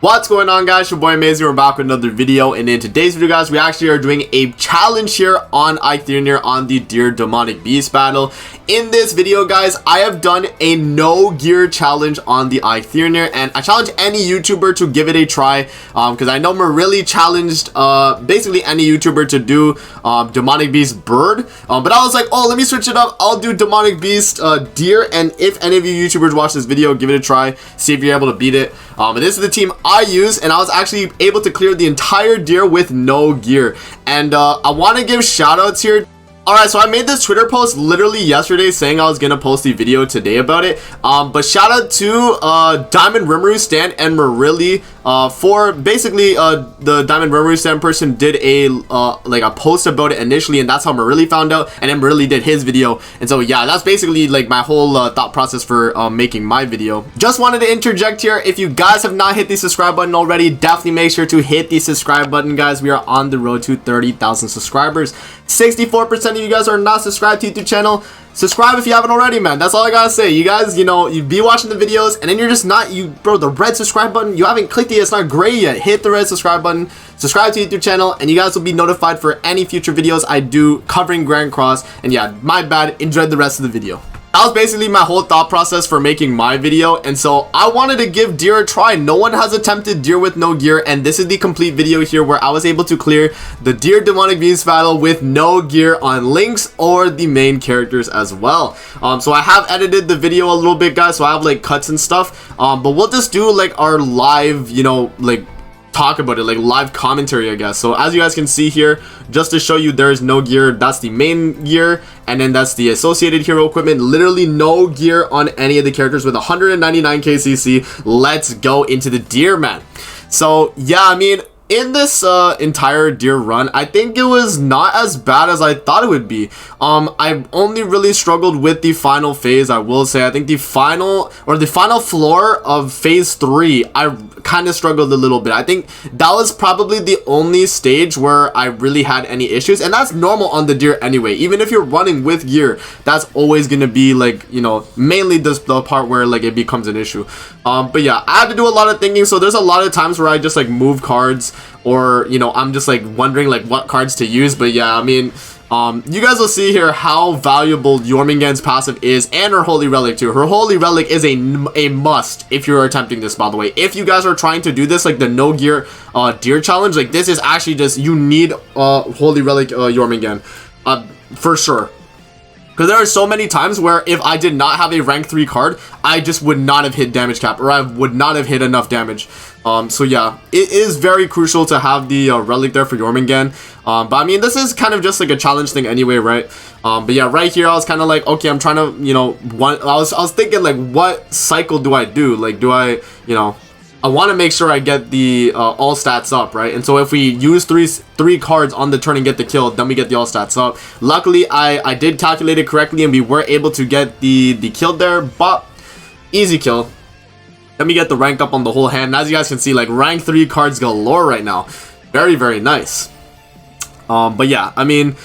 What's going on, guys? Your boy Amazing. We're back with another video, and in today's video, guys, we actually are doing a challenge here on Eikthyrnir on the Deer Demonic Beast battle. In this video, guys, I have done a no gear challenge on the Eikthyrnir, and I challenge any YouTuber to give it a try because I know Marilli challenged basically any YouTuber to do Demonic Beast Bird, but I was like, oh, let me switch it up. I'll do Demonic Beast Deer, and if any of you YouTubers watch this video, give it a try, see if you're able to beat it. And this is the team I use, and I was actually able to clear the entire deer with no gear. And I want to give shout outs here. Alright, so I made this Twitter post literally yesterday saying I was gonna post the video today about it. But shout out to Diamond Rimuru Stan and Marilli for basically the Diamond Rimuru Stan person did a like a post about it initially, and that's how Marilli found out, and then Marilli did his video. And so yeah, that's basically like my whole thought process for making my video. Just wanted to interject here, if you guys have not hit the subscribe button already, definitely make sure to hit the subscribe button, guys. We are on the road to 30,000 subscribers. 64% of you guys are not subscribed to the YouTube channel. Subscribe if you haven't already, man. That's all I gotta say. You guys, you know, you be watching the videos and then you're just not, bro, the red subscribe button, you haven't clicked it, it's not gray yet. Hit the red subscribe button, subscribe to the YouTube channel, and you guys will be notified for any future videos I do covering Grand Cross. And yeah, my bad, enjoy the rest of the video. That was basically my whole thought process for making my video, and so I wanted to give deer a try. No one has attempted deer with no gear, and this is the complete video here where I was able to clear the Deer Demonic Beast battle with no gear on Lynx or the main characters as well. So I have edited the video a little bit, guys, so I have like cuts and stuff, but we'll just do like our live, you know, like talk about it, like live commentary, I guess. So as you guys can see here, just to show you, there is no gear. That's the main gear, and then that's the associated hero equipment. Literally no gear on any of the characters with 199 KCC. Let's go into the deer, man. So yeah, I mean, in this entire deer run, I think it was not as bad as I thought it would be. I only really struggled with the final phase, I will say. I think the final floor of phase 3, I kind of struggled a little bit. I think that was probably the only stage where I really had any issues, and that's normal on the deer anyway. Even if you're running with gear, that's always gonna be like, you know, mainly the part where like it becomes an issue. But yeah, I had to do a lot of thinking, so there's a lot of times where I just like move cards, or you know, I'm just like wondering like what cards to use. But yeah, I mean, you guys will see here how valuable Jormungand's passive is, and her Holy Relic too. Her Holy Relic is a must if you're attempting this, by the way. If you guys are trying to do this, like the no gear deer challenge, like this is actually just, you need Holy Relic Jormungand for sure. Because there are so many times where if I did not have a rank 3 card, I just would not have hit damage cap, or I would not have hit enough damage. So yeah, it is very crucial to have the relic there for Jormungand. But I mean, this is kind of just like a challenge thing anyway, right? But yeah, right here I was kind of like, okay, I'm trying to, you know, I was thinking like, what cycle do I do? Like, do I, you know, I want to make sure I get the all stats up, right? And so if we use three cards on the turn and get the kill, then we get the all stats up. Luckily, I did calculate it correctly, and we were able to get the kill there, but easy kill. Let me get the rank up on the whole hand. And as you guys can see, like rank 3 cards galore right now. Very, very nice. But yeah, I mean,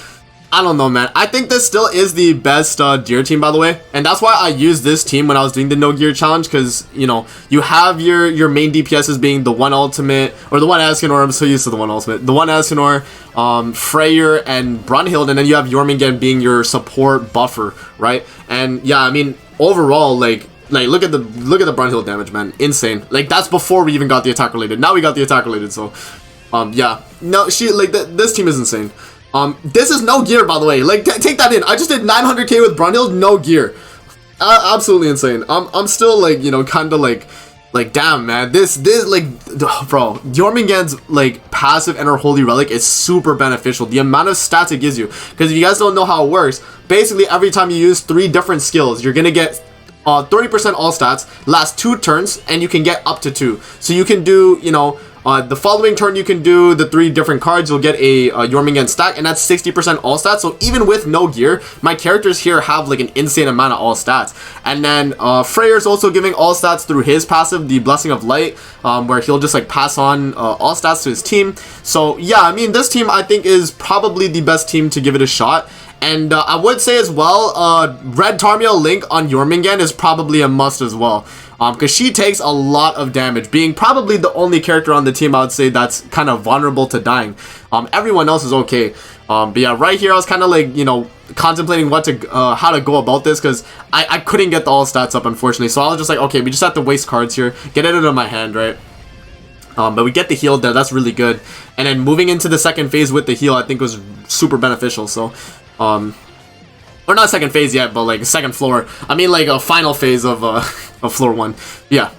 I don't know, man. I think this still is the best deer team, by the way, and that's why I used this team when I was doing the no gear challenge, because you know, you have your main DPSs being the one ultimate, or the one Escanor. I'm so used to the one ultimate, the one Escanor, Freyr, and Brunhild, and then you have Jormungand being your support buffer, right? And yeah, I mean, overall, like look at the Brunhild damage, man, insane. Like that's before we even got the attack related. Now we got the attack related, so yeah, no, this team is insane. This is no gear, by the way. Like, take that in. I just did 900k with Brunhild, no gear. Absolutely insane. I'm still like, you know, kind of like damn, man. This like, bro, Jormungand's like passive and her Holy Relic is super beneficial. The amount of stats it gives you, because if you guys don't know how it works, basically every time you use 3 different skills, you're gonna get 30% all stats, last 2 turns, and you can get up to 2. So you can do, you know, the following turn you can do the 3 different cards, you'll get a Jormungand stack, and that's 60% all stats. So even with no gear, my characters here have like an insane amount of all stats. And then Freyr's also giving all stats through his passive, the Blessing of Light, where he'll just like pass on all stats to his team. So yeah, I mean, this team I think is probably the best team to give it a shot. And I would say as well, Red Tarmiel Link on Jormungand is probably a must as well. because she takes a lot of damage, being probably the only character on the team I would say that's kind of vulnerable to dying. Everyone else is okay. But yeah, right here I was kind of like, you know, contemplating what to how to go about this, because I couldn't get the all stats up, unfortunately. So I was just like, okay, we just have to waste cards here, get it out of my hand, right? But we get the heal there, that's really good. And then moving into the second phase with the heal, I think was super beneficial. So or not second phase yet, but like second floor, I mean like a final phase of of floor 1. Yeah,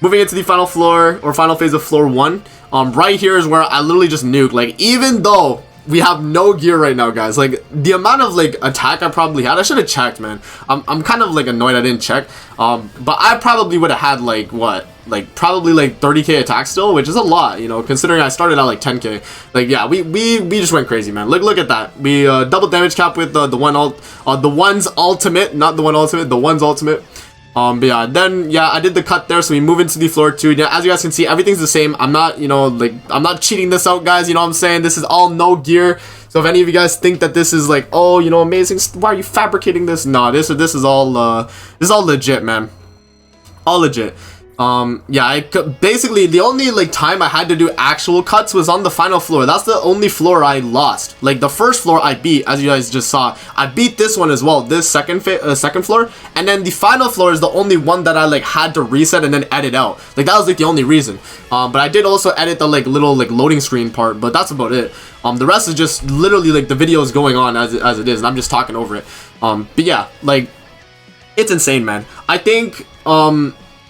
moving into the final floor, or final phase of floor 1. Right here is where I literally just nuke. Like, even though we have no gear right now, guys, like the amount of like attack I probably had, I should have checked, man. I'm kind of like annoyed I didn't check. But I probably would have had like what, like probably like 30k attack still, which is a lot, you know, considering I started at like 10k. Like, yeah, we just went crazy, man. Look at that. We double damage cap with the one's ultimate, not the one ultimate, the one's ultimate. But yeah, then yeah, I did the cut there, so we move into the floor 2. Yeah, as you guys can see, everything's the same. I'm not, you know, like, I'm not cheating this out, guys, you know what I'm saying? This is all no gear. So if any of you guys think that this is like, oh, you know, amazing, why are you fabricating this? Nah, this is all legit, man. All legit. Yeah, basically the only like time I had to do actual cuts was on the final floor. That's the only floor I lost. Like, the first floor I beat, as you guys just saw. I beat this one as well, this second floor, and then the final floor is the only one that I like had to reset and then edit out. Like, that was like the only reason. But I did also edit the like little like loading screen part, but that's about it. The rest is just literally like the video is going on as it is, and I'm just talking over it. But yeah, like, it's insane, man. I think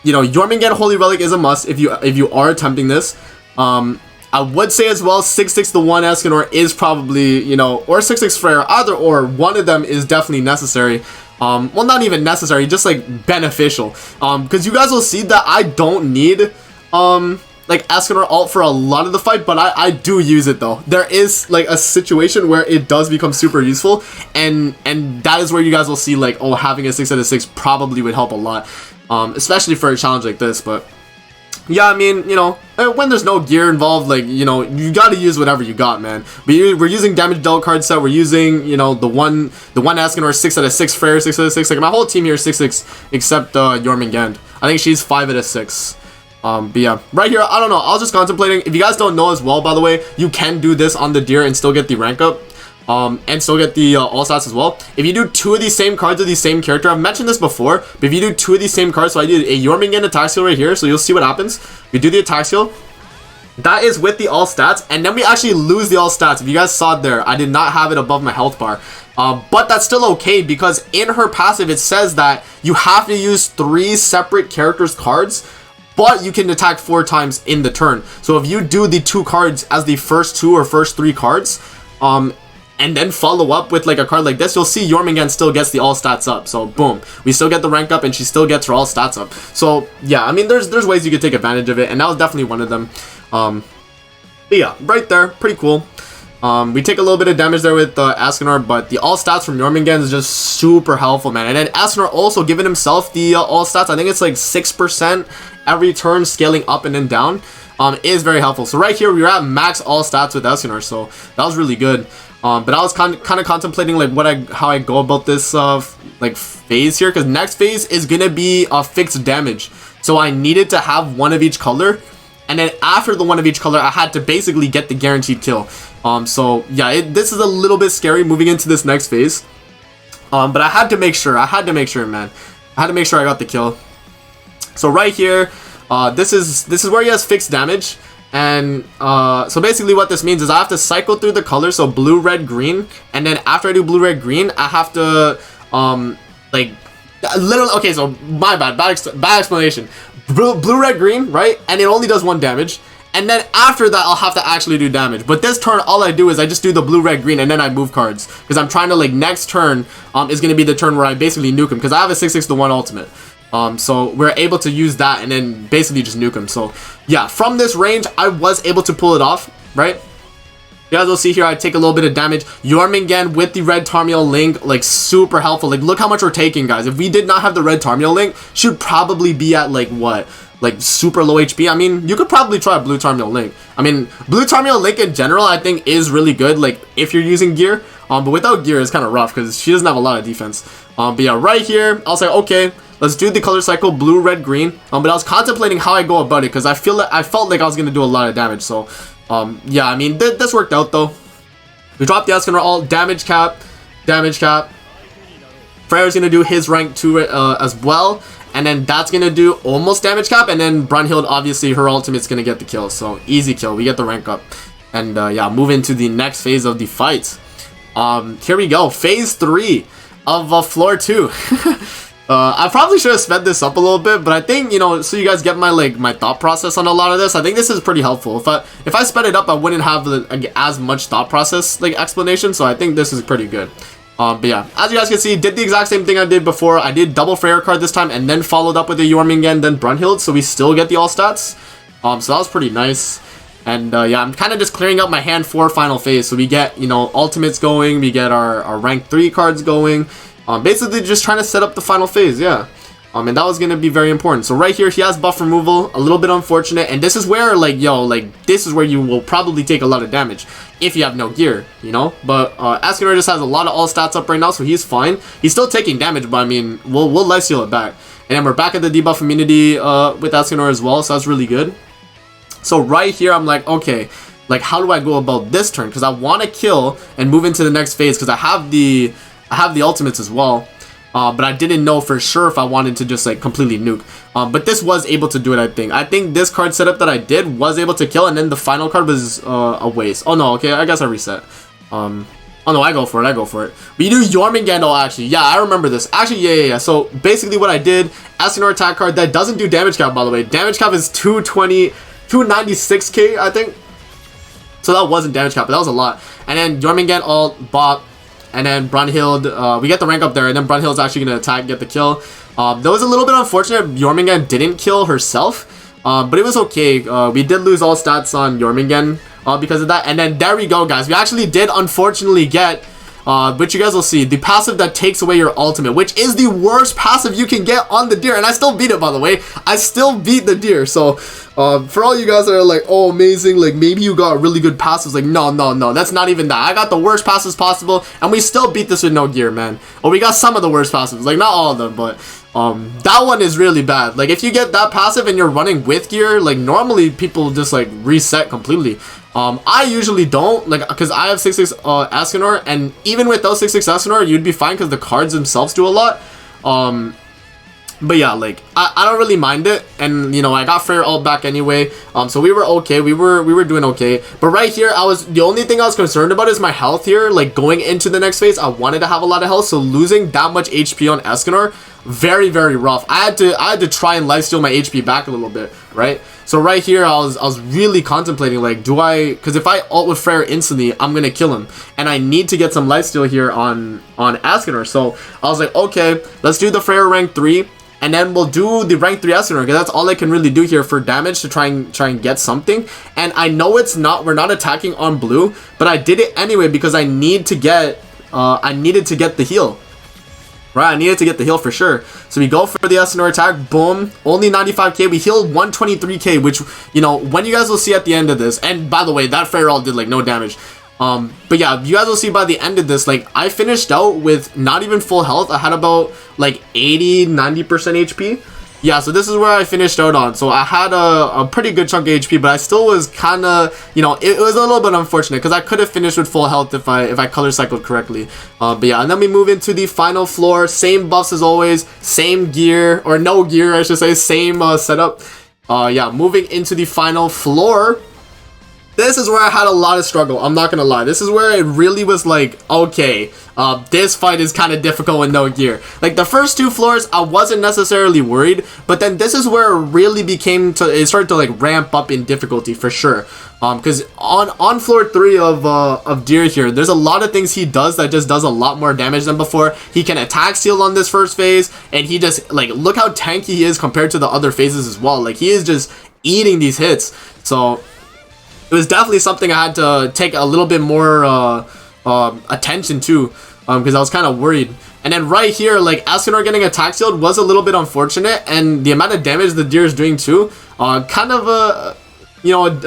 you know, Jormungand Holy Relic is a must if you are attempting this. I would say as well, 6/6 the 1 Eikthyrnir is probably, you know, or 6/6 Freyr, either or, one of them is definitely necessary. Well, not even necessary, just like beneficial. Because you guys will see that I don't need like Eikthyrnir ult for a lot of the fight, but I do use it though. There is like a situation where it does become super useful, and that is where you guys will see like, oh, having a 6/6 probably would help a lot. Especially for a challenge like this. But yeah, I mean, you know, when there's no gear involved, like, you know, you gotta use whatever you got, man. We're using damage dealt card set. We're using, you know, the one Eikthyrnir 6/6 Freyr, 6/6. Like, my whole team here is 6/6 except Jormungand. I think she's 5/6. But yeah, right here, I don't know, I was just contemplating. If you guys don't know as well, by the way, you can do this on the deer and still get the rank up. And still get the all stats as well. If you do 2 of these same cards of the same character, I've mentioned this before, but if you do 2 of these same cards, so I did a Jormungand attack skill right here, so you'll see what happens. We do the attack skill. That is with the all stats, and then we actually lose the all stats. If you guys saw it there, I did not have it above my health bar. But that's still okay, because in her passive, it says that you have to use 3 separate characters' cards, but you can attack 4 times in the turn. So if you do the 2 cards as the first 2 or first 3 cards, and then follow up with like a card like this, you'll see Jormungand still gets the all stats up. So boom, we still get the rank up, and she still gets her all stats up. So yeah, I mean, there's ways you could take advantage of it, and that was definitely one of them. But yeah, right there, pretty cool. We take a little bit of damage there with Eikthyrnir, but the all stats from Jormungand is just super helpful, man. And then Eikthyrnir also giving himself the all stats. I think it's like 6% every turn, scaling up and then down. Is very helpful. So right here, we were at max all stats with Eikthyrnir, so that was really good. But I was kind of contemplating like how I go about this like phase here, because next phase is gonna be fixed damage. So I needed to have one of each color, and then after the one of each color, I had to basically get the guaranteed kill. So yeah, this is a little bit scary moving into this next phase. But I had to make sure, man. I had to make sure I got the kill. So right here, this is where he has fixed damage. And so basically what this means is I have to cycle through the colors, so blue, red, green, and then after I do blue, red, green, I have to like literally, okay, so my bad explanation. Blue, red, green, right? And it only does 1 damage, and then after that I'll have to actually do damage. But this turn, all I do is I just do the blue, red, green, and then I move cards, because I'm trying to, like, next turn is going to be the turn where I basically nuke him, because I have a 6/6 to 1 ultimate. So we're able to use that and then basically just nuke him. So yeah, from this range, I was able to pull it off, right? You guys will see here, I take a little bit of damage. Jormungand with the red Tarmiel Link, like, super helpful. Like, look how much we're taking, guys. If we did not have the red Tarmiel Link, she'd probably be at, like, what? Like, super low HP. I mean, you could probably try a blue Tarmiel Link. I mean, blue Tarmiel Link in general, I think, is really good, like, if you're using gear. But without gear, it's kind of rough, because she doesn't have a lot of defense. But yeah, right here, I was like, okay, let's do the color cycle blue, red, green. But I was contemplating how I go about it because I felt like I was gonna do a lot of damage. So yeah, I mean this worked out though. We dropped the Eikthyrnir all damage cap, damage cap. Freyr's gonna do his rank 2 as well, and then that's gonna do almost damage cap, and then Brunhild, obviously her ultimate's gonna get the kill, so easy kill. We get the rank up, and yeah, move into the next phase of the fight. Here we go, phase 3 of floor 2. I probably should have sped this up a little bit, but I think, you know, so you guys get my thought process on a lot of this. I think this is pretty helpful. If I sped it up, I wouldn't have as much thought process explanation, so I think this is pretty good. But yeah, as you guys can see, did the exact same thing I did before. I did double Freyr card this time, and then followed up with a Jormungand, then Brunhild, so we still get the all stats. So that was pretty nice. And yeah, I'm kind of just clearing out my hand for final phase, so we get, you know, ultimates going, we get our rank 3 cards going. Basically just trying to set up the final phase, yeah. And that was going to be very important. So right here, he has buff removal, a little bit unfortunate. And this is where, this is where you will probably take a lot of damage if you have no gear, you know? But Eikthyrnir just has a lot of all stats up right now, so he's fine. He's still taking damage, but I mean, we'll lifesteal it back. And then we're back at the debuff immunity with Eikthyrnir as well, so that's really good. So right here, I'm like, okay, how do I go about this turn? Because I want to kill and move into the next phase, because I have the ultimates as well. But I didn't know for sure if I wanted to just completely nuke. But this was able to do it, I think. I think this card setup that I did was able to kill, and then the final card was a waste. Oh no, okay, I guess I reset. Oh no, I go for it. We do Jormungand, actually. Yeah, I remember this. Actually, yeah. So basically what I did, Eikthyrnir attack card that doesn't do damage cap, by the way. Damage cap is 296k, I think. So that wasn't damage cap, but that was a lot. And then Jormungand ult, bop. And then Brunhild, we get the rank up there, and then Brunhild's actually going to attack, get the kill. That was a little bit unfortunate. Jormungand didn't kill herself, but it was okay. We did lose all stats on Jormungand because of that. And then there we go, guys. We actually did unfortunately get, but you guys will see, the passive that takes away your ultimate, which is the worst passive you can get on the deer. And I still beat it, by the way. I still beat the deer. So for all you guys that are like, oh, amazing, maybe you got really good passives, no, that's not even that. I got the worst passes possible, and we still beat this with no gear, man. Well, we got some of the worst passives, not all of them, but that one is really bad. If you get that passive and you're running with gear, normally people just reset completely. I usually don't, because I have 6/6 Eikthyrnir, and even with those 6/6 Eikthyrnir, you'd be fine because the cards themselves do a lot. But yeah, I don't really mind it, and you know, I got Freyr ult back anyway, so we were okay. We were doing okay. But right here, the only thing I was concerned about is my health here. Going into the next phase, I wanted to have a lot of health, so losing that much HP on Eikthyrnir, very, very rough. I had to try and lifesteal my HP back a little bit, right? So right here, I was really contemplating, because if I ult with Freyr instantly, I'm gonna kill him, and I need to get some lifesteal here on Eikthyrnir. So I was like, okay, let's do the Freyr rank 3. And then we'll do the rank 3 Eikthyrnir, because that's all I can really do here for damage to try and get something. And I know we're not attacking on blue, but I did it anyway because I needed to get the heal. Right, I needed to get the heal for sure. So we go for the Eikthyrnir attack, boom, only 95k. We healed 123k, which, you know, when you guys will see at the end of this. And by the way, that Freyr ult did no damage. But yeah, you guys will see by the end of this, I finished out with not even full health. I had about 80-90% HP. Yeah, so this is where I finished out on. So I had a pretty good chunk of HP, but I still was kind of, you know, it was a little bit unfortunate because I could have finished with full health if I color cycled correctly. But yeah, and then we move into the final floor. Same buffs as always, same gear, or no gear, I should say, same setup. Yeah, moving into the final floor. This is where I had a lot of struggle, I'm not gonna lie. This is where it really was okay, this fight is kind of difficult with no gear. The first 2 floors, I wasn't necessarily worried, but then this is where it really it started to ramp up in difficulty for sure. Because on floor 3 of Deer here, there's a lot of things he does that just does a lot more damage than before. He can attack steal on this first phase, and he just, look how tanky he is compared to the other phases as well. He is just eating these hits. So it was definitely something I had to take a little bit more attention to, because I was kind of worried. And then right here, Eikthyrnir getting attack sealed was a little bit unfortunate, and the amount of damage the deer is doing too, kind of a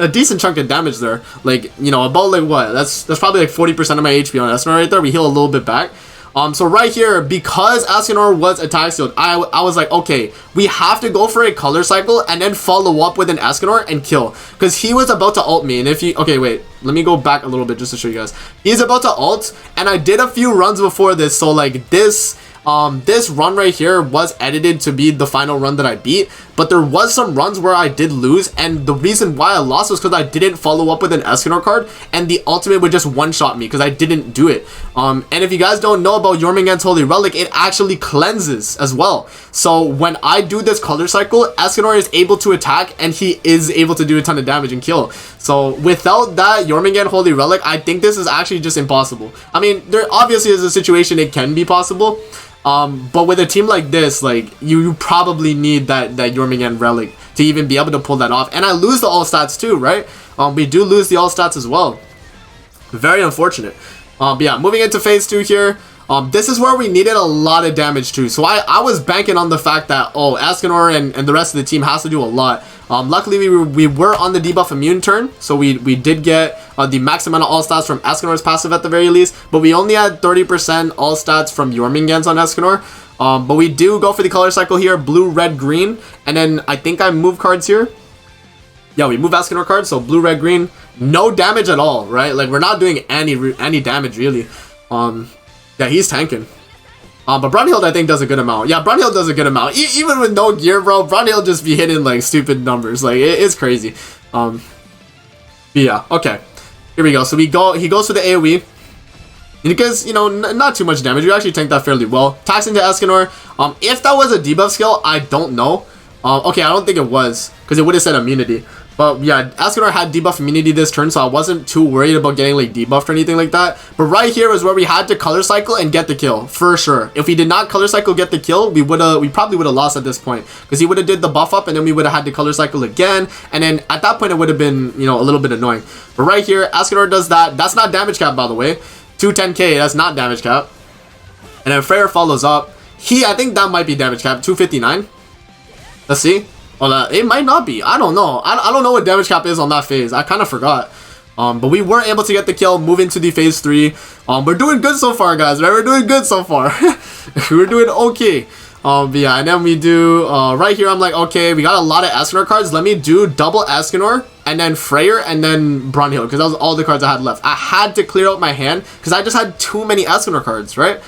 decent chunk of damage there. You know, about what? That's probably 40% of my HP on Eikthyrnir right there. We heal a little bit back. So right here, because Escanor was attack sealed, I was like, okay, we have to go for a color cycle and then follow up with an Escanor and kill, because he was about to ult me. And if you, okay, wait, let me go back a little bit just to show you guys. He's about to ult, and I did a few runs before this, so like this run right here was edited to be the final run that I beat, but there was some runs where I did lose, and the reason why I lost was because I didn't follow up with an Escanor card, and the ultimate would just one-shot me because I didn't do it. And if you guys don't know about Jormungand's Holy Relic, it actually cleanses as well. So when I do this color cycle, Escanor is able to attack, and he is able to do a ton of damage and kill. So without that Jormungand Holy Relic, I think this is actually just impossible. I mean, there obviously is a situation it can be possible, but with a team like this, like you probably need that Jormungand relic to even be able to pull that off. And I lose the all stats too, right? We do lose the all stats as well. Very unfortunate. But yeah, moving into phase 2 here. This is where we needed a lot of damage too. So I was banking on the fact that, oh, Escanor and the rest of the team has to do a lot. Luckily, we were on the debuff immune turn, so we did get the max amount of all stats from Escanor's passive at the very least, but we only had 30% all stats from Jormungand's on Escanor. But we do go for the color cycle here, blue, red, green, and then I think I move cards here. Yeah, we move Escanor cards, so blue, red, green, no damage at all, right? Like we're not doing any damage really. Yeah, he's tanking. But Brunhild, I think, does a good amount. Yeah, Brunhild does a good amount. Even with no gear, bro, Brunhild just be hitting, like, stupid numbers. Like, it's crazy. Yeah, okay. Here we go. So he goes for the AoE. Because, you know, not too much damage. We actually tanked that fairly well. Tax into Escanor. If that was a debuff skill, I don't know. Okay, I don't think it was, because it would have said immunity. But yeah, Escanor had debuff immunity this turn, so I wasn't too worried about getting like debuffed or anything like that. But right here is where we had to color cycle and get the kill for sure. If we did not color cycle, get the kill, we probably would have lost at this point, because he would have did the buff up and then we would have had to color cycle again, and then at that point it would have been, you know, a little bit annoying. But right here, Escanor does that. That's not damage cap, by the way. 210k, that's not damage cap. And then Freyr follows up. I think that might be damage cap. 259. Let's see. Oh, it might not be. I don't know. I don't know what damage cap is on that phase. I kind of forgot. But we were able to get the kill, move into the phase 3. We're doing good so far, guys, right? We're doing good so far. We're doing okay. But yeah, and then we do, right here, I'm like, okay, we got a lot of Escanor cards. Let me do double Escanor, and then Freyr, and then Brunhild, because that was all the cards I had left. I had to clear out my hand, because I just had too many Escanor cards, right?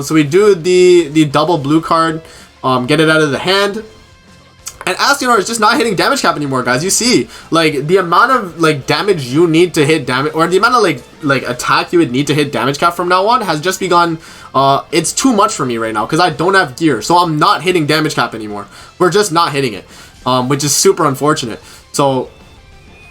So we do the double blue card, get it out of the hand. And Escanor is just not hitting damage cap anymore, guys. You see, like, the amount of, like, damage you need to hit damage, or the amount of, like attack you would need to hit damage cap from now on has just begun, it's too much for me right now, because I don't have gear, so I'm not hitting damage cap anymore. We're just not hitting it, which is super unfortunate. So,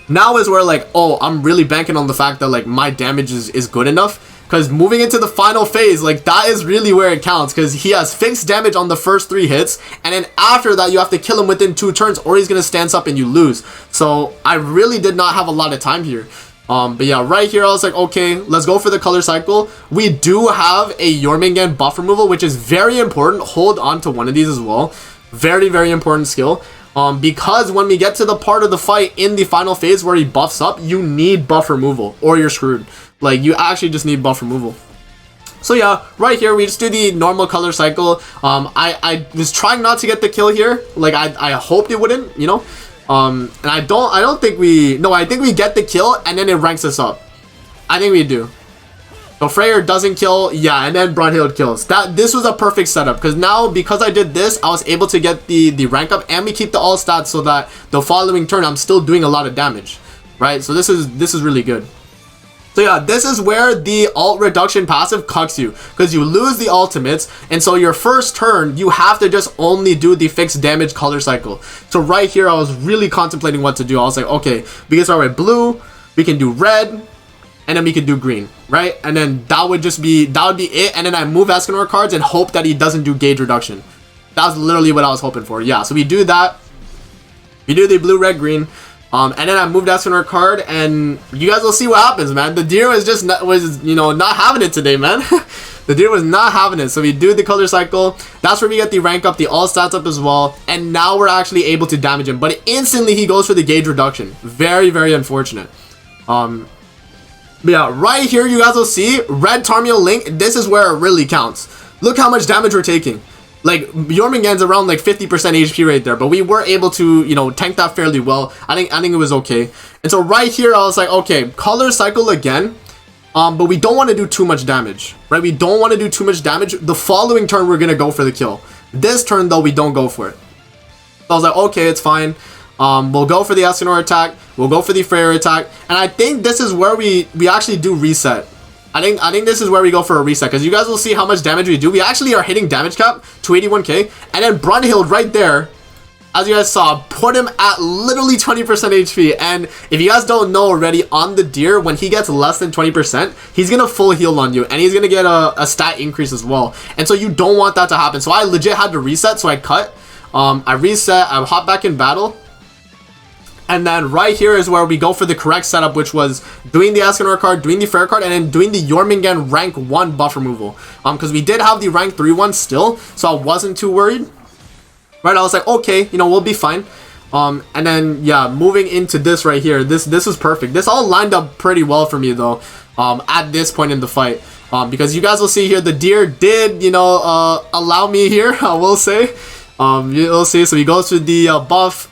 now is where, like, oh, I'm really banking on the fact that, like, my damage is good enough. Because moving into the final phase, like, that is really where it counts. Because he has fixed damage on the first 3 hits. And then after that, you have to kill him within 2 turns, or he's going to stance up and you lose. So, I really did not have a lot of time here. But yeah, right here, I was like, okay, let's go for the color cycle. We do have a Jormungand buff removal, which is very important. Hold on to one of these as well. Very, very important skill. Because when we get to the part of the fight in the final phase where he buffs up, you need buff removal, or you're screwed. Like, you actually just need buff removal. So yeah, right here, we just do the normal color cycle. I was trying not to get the kill here. Like, I hoped it wouldn't, you know. And I think we get the kill, and then it ranks us up. I think we do. So Freyr doesn't kill, yeah, and then Brunhild kills. This was a perfect setup, because now, because I did this, I was able to get the rank up, and we keep the all stats, so that the following turn I'm still doing a lot of damage, right? So this is really good. So yeah, this is where the alt reduction passive cucks you, because you lose the ultimates, and so your first turn, you have to just only do the fixed damage color cycle. So right here, I was really contemplating what to do. I was like, okay, we can start with blue, we can do red, and then we can do green, right? And then that would be it, and then I move Escanor cards and hope that he doesn't do gauge reduction. That's literally what I was hoping for. Yeah, so we do that. We do the blue, red, green. And then I moved Eikthyrnir card, and you guys will see what happens, man. The deer was just not having it today, man. The deer was not having it. So we do the color cycle. That's where we get the rank up, the all stats up as well. And now we're actually able to damage him. But instantly he goes for the gauge reduction. Very, very unfortunate. But yeah, right here you guys will see red Tarmiel Link. This is where it really counts. Look how much damage we're taking. Like Jormungand's around like 50% HP right there, but we were able to, you know, tank that fairly well. I think it was okay. And so right here I was like, okay, color cycle again. But we don't want to do too much damage, right? We don't want to do too much damage. The following turn we're gonna go for the kill. This turn though we don't go for it. So I was like, okay, it's fine. We'll go for the Eikthyrnir attack. We'll go for the Freyr attack. And I think this is where we actually do reset. I think this is where we go for a reset, because you guys will see how much damage we do. We actually are hitting damage cap, 281k. And then Brunhild right there, as you guys saw, put him at literally 20% HP. And if you guys don't know already, on the deer, when he gets less than 20%, he's going to full heal on you. And he's going to get a stat increase as well. And so you don't want that to happen. So I legit had to reset, so I cut. I reset, I hop back in battle. And then right here is where we go for the correct setup, which was doing the Eikthyrnir card, doing the Freyr card, and then doing the Jormungand rank 1 buff removal. Because we did have the rank 3 one still, so I wasn't too worried. Right, I was like, okay, you know, we'll be fine. And then, yeah, moving into this right here, this is perfect. This all lined up pretty well for me, though, at this point in the fight. Because you guys will see here, the deer did, you know, allow me here, I will say. You'll see, so he goes to the buff.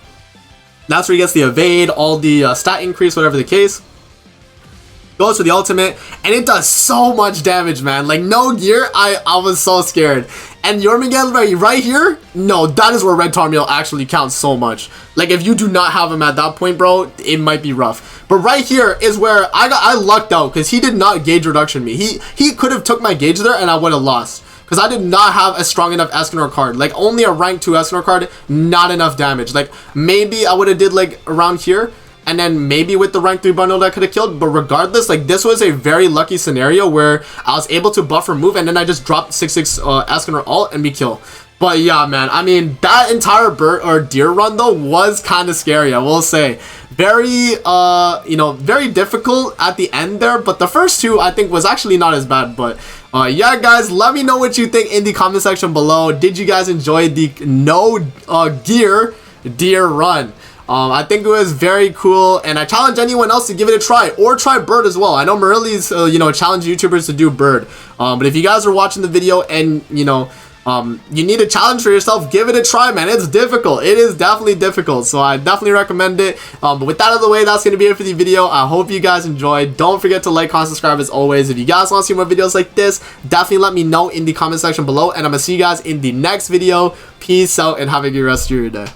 That's where he gets the evade, all the stat increase, whatever the case. Goes for the ultimate, and it does so much damage, man. Like, no gear, I was so scared. And Jormungand right here, no, that is where red Tarmiel actually counts so much. Like, if you do not have him at that point, bro, it might be rough. But right here is where I lucked out, because he did not gauge reduction me. He could have took my gauge there, and I would have lost. Because I did not have a strong enough Eikthyrnir card. Like, only a rank 2 Eikthyrnir card, not enough damage. Like, maybe I would have did, like, around here. And then maybe with the rank 3 bundle that could have killed. But regardless, like, this was a very lucky scenario where I was able to buff remove. And then I just dropped 6/6 Eikthyrnir ult and we kill. But yeah, man. I mean, that entire bird or deer run, though, was kind of scary, I will say. Very, you know, very difficult at the end there. But the first two, I think, was actually not as bad. But yeah, guys, let me know what you think in the comment section below. Did you guys enjoy the no gear deer run? I think it was very cool, and I challenge anyone else to give it a try, or try bird as well. I know Morelli's, you know, challenge YouTubers to do bird. But if you guys are watching the video and, you know, you need a challenge for yourself, give it a try, man. It's difficult. It is definitely difficult, so I definitely recommend it. But with that out of the way, that's going to be it for the video. I hope you guys enjoyed. Don't forget to like, comment, subscribe as always. If you guys want to see more videos like this, definitely let me know in the comment section below, and I'm going to see you guys in the next video. Peace out, and have a good rest of your day.